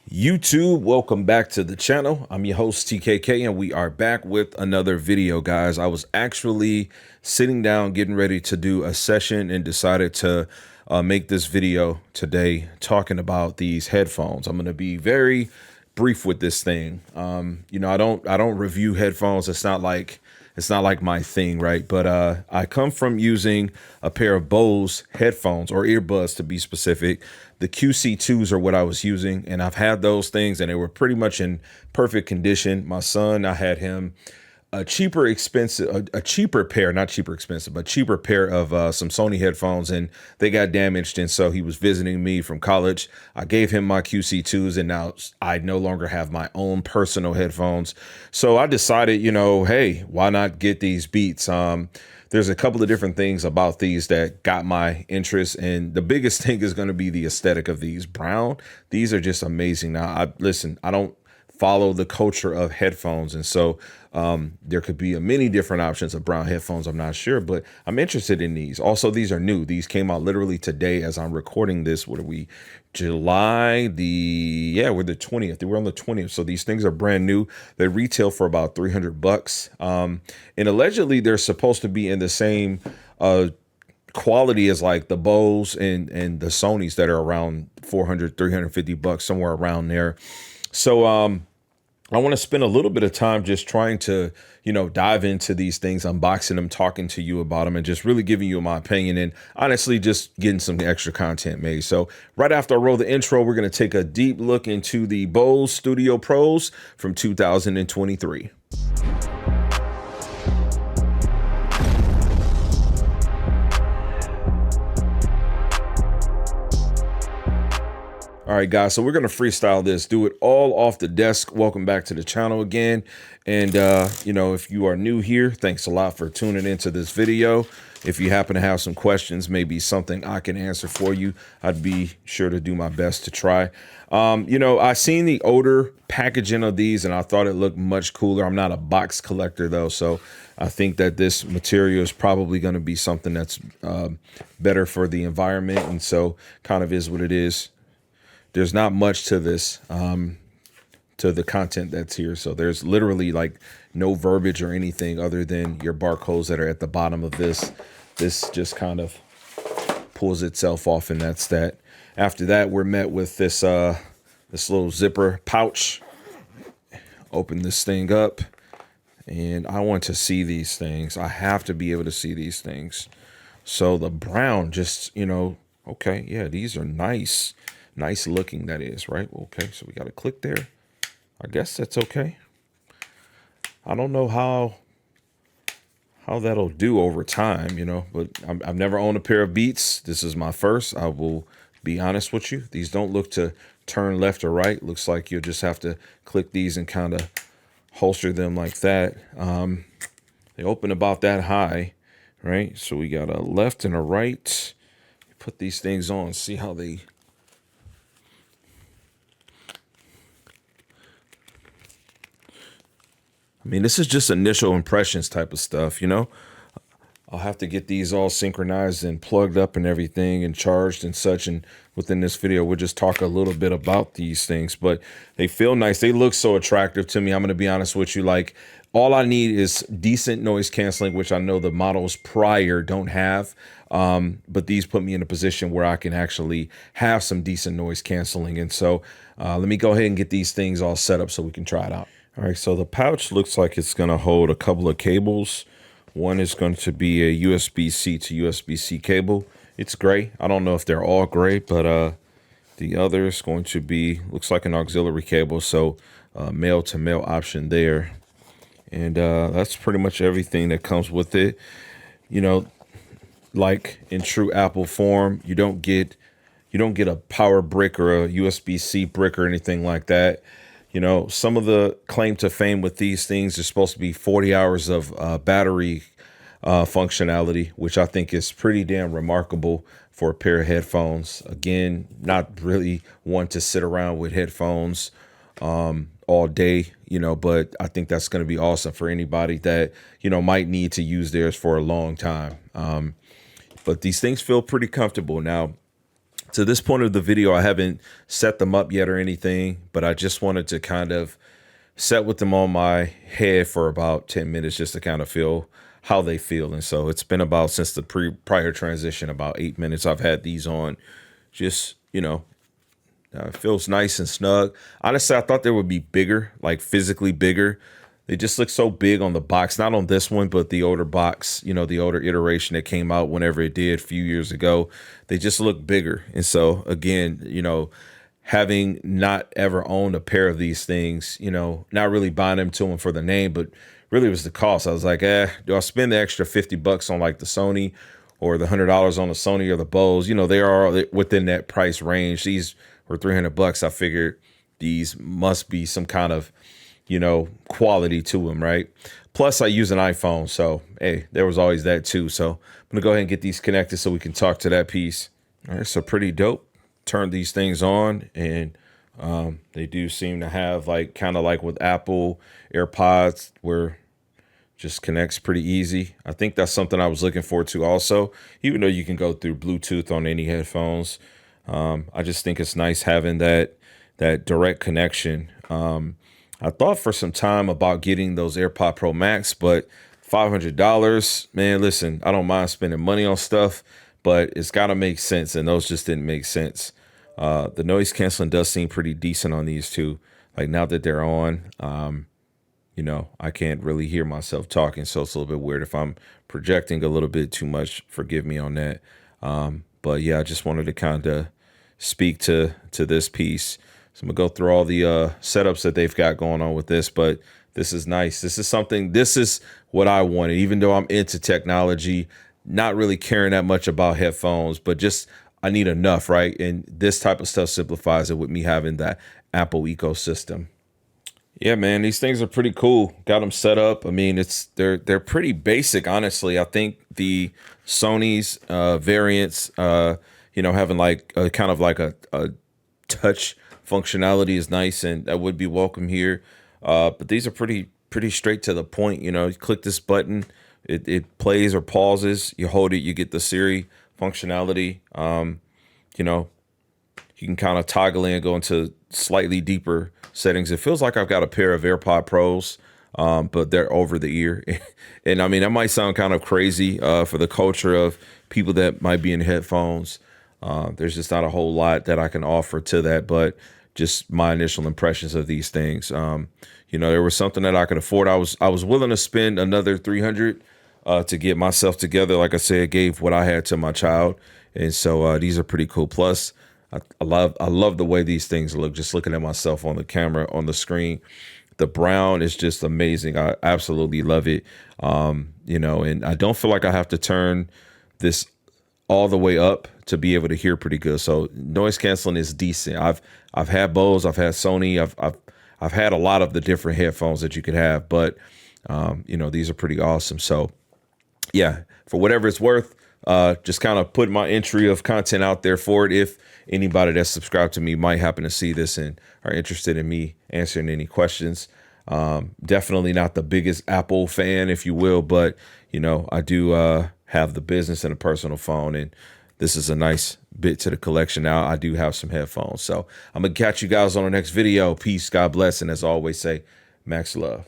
YouTube, welcome back to the channel. I'm your host TKK and we are back with another video, guys. I was actually sitting down getting ready to do a session and decided to make this video today talking about these headphones. I'm going to be very brief with this thing. I don't review headphones. It's not like my thing, right? But I come from using a pair of Bose headphones, or earbuds to be specific. The QC2s are what I was using, and I've had those things and they were pretty much in perfect condition. My son, I had him a cheaper pair, not cheaper expensive, but cheaper pair of some Sony headphones, and they got damaged. And so he was visiting me from college. I gave him my QC2s, and now I no longer have my own personal headphones. So I decided, hey, why not get these Beats? There's a couple of different things about these that got my interest, and the biggest thing is going to be the aesthetic of these. Brown, these are just amazing. Now, I don't follow the culture of headphones, and so there could be many different options of brown headphones. I'm not sure, but I'm interested in these. Also, these are new. These came out literally today as I'm recording this. What are we? We're the 20th. We're on the 20th. So these things are brand new. They retail for about $300. And allegedly they're supposed to be in the same quality as like the Bose and the Sonys that are around $400, $350, somewhere around there. So I want to spend a little bit of time just trying to, dive into these things, unboxing them, talking to you about them, and just really giving you my opinion, and honestly just getting some extra content made. So right after I roll the intro, we're going to take a deep look into the Bose Studio Pros from 2023. All right, guys, so we're going to freestyle this, do it all off the desk. Welcome back to the channel again. And, if you are new here, thanks a lot for tuning into this video. If you happen to have some questions, maybe something I can answer for you, I'd be sure to do my best to try. I seen the older packaging of these and I thought it looked much cooler. I'm not a box collector, though, so I think that this material is probably going to be something that's better for the environment. And so kind of is what it is. There's not much to this, to the content that's here. So there's literally like no verbiage or anything other than your barcodes that are at the bottom of this. This just kind of pulls itself off, and that's that. After that, we're met with this this little zipper pouch. Open this thing up, and I want to see these things. I have to be able to see these things. So the brown, just, okay, yeah, these are nice. Nice looking, that is, right? Okay, so we got to click there. I guess that's okay. I don't know how that'll do over time, but I've never owned a pair of Beats. This is my first. I will be honest with you. These don't look to turn left or right. Looks like you'll just have to click these and kind of holster them like that. They open about that high, right? So we got a left and a right. Put these things on, see how they... I mean, this is just initial impressions type of stuff, I'll have to get these all synchronized and plugged up and everything and charged and such. And within this video, we'll just talk a little bit about these things, but they feel nice. They look so attractive to me. I'm going to be honest with you. Like, all I need is decent noise canceling, which I know the models prior don't have. But these put me in a position where I can actually have some decent noise canceling. And so let me go ahead and get these things all set up so we can try it out. All right, so the pouch looks like it's going to hold a couple of cables. One is going to be a USB-C to USB-C cable. It's gray. I don't know if they're all gray, but the other is going to be, looks like an auxiliary cable, so male to male option there. And that's pretty much everything that comes with it. Like in true Apple form, you don't get a power brick or a USB-C brick or anything like that. Some of the claim to fame with these things is supposed to be 40 hours of battery functionality, which I think is pretty damn remarkable for a pair of headphones. Again, not really one to sit around with headphones all day, but I think that's going to be awesome for anybody that, might need to use theirs for a long time. But these things feel pretty comfortable. Now, To this point of the video, I haven't set them up yet or anything, but I just wanted to kind of set with them on my head for about 10 minutes just to kind of feel how they feel. And so it's been about, since the prior transition, about 8 minutes I've had these on. Just, it feels nice and snug. Honestly, I thought they would be bigger, like physically bigger. They just look so big on the box, not on this one, but the older box, the older iteration that came out whenever it did a few years ago. They just look bigger. And so again, having not ever owned a pair of these things, not really buying them to them for the name, but really it was the cost. I was like, do I spend the extra $50 on like the Sony or the $100 on the Sony or the Bose? They are within that price range. These were $300. I figured these must be some kind of, quality to them, right? Plus I use an iPhone. So, hey, there was always that too. So I'm going to go ahead and get these connected so we can talk to that piece. All right. So pretty dope. Turn these things on, and they do seem to have kind of like with Apple AirPods, where just connects pretty easy. I think that's something I was looking forward to also, even though you can go through Bluetooth on any headphones. I just think it's nice having that direct connection. I thought for some time about getting those AirPod Pro Max, but $500, man, listen, I don't mind spending money on stuff, but it's got to make sense, and those just didn't make sense. The noise canceling does seem pretty decent on these two. Like now that they're on, I can't really hear myself talking, so it's a little bit weird. If I'm projecting a little bit too much, forgive me on that. But yeah, I just wanted to kind of speak to this piece. So I'm gonna go through all the setups that they've got going on with this, but this is nice. This is what I wanted, even though I'm into technology, not really caring that much about headphones, but just I need enough, right? And this type of stuff simplifies it with me having that Apple ecosystem. Yeah, man, these things are pretty cool. Got them set up. I mean, they're pretty basic, honestly. I think the Sony's variants, having like kind of like a touch functionality is nice, and that would be welcome here. But these are pretty straight to the point. You click this button, it plays or pauses. You hold it, you get the Siri functionality. You can kind of toggle in and go into slightly deeper settings. It feels like I've got a pair of AirPod Pros, but they're over the ear. And I mean, that might sound kind of crazy for the culture of people that might be in headphones. There's just not a whole lot that I can offer to that, but just my initial impressions of these things. There was something that I could afford. I was willing to spend another $300 to get myself together. Like I said, gave what I had to my child. And so these are pretty cool. Plus, I love the way these things look. Just looking at myself on the camera, on the screen, the brown is just amazing. I absolutely love it. And I don't feel like I have to turn this all the way up to be able to hear pretty good. So noise canceling is decent. I've had Bose, I've had Sony, I've had a lot of the different headphones that you could have, but these are pretty awesome. So yeah, for whatever it's worth, just kind of put my entry of content out there for it. If anybody that's subscribed to me might happen to see this and are interested in me answering any questions. Definitely not the biggest Apple fan, if you will, but I do have the business and a personal phone, and this is a nice bit to the collection. Now I do have some headphones, so I'm gonna catch you guys on the next video. Peace, God bless, and as always, say Max love.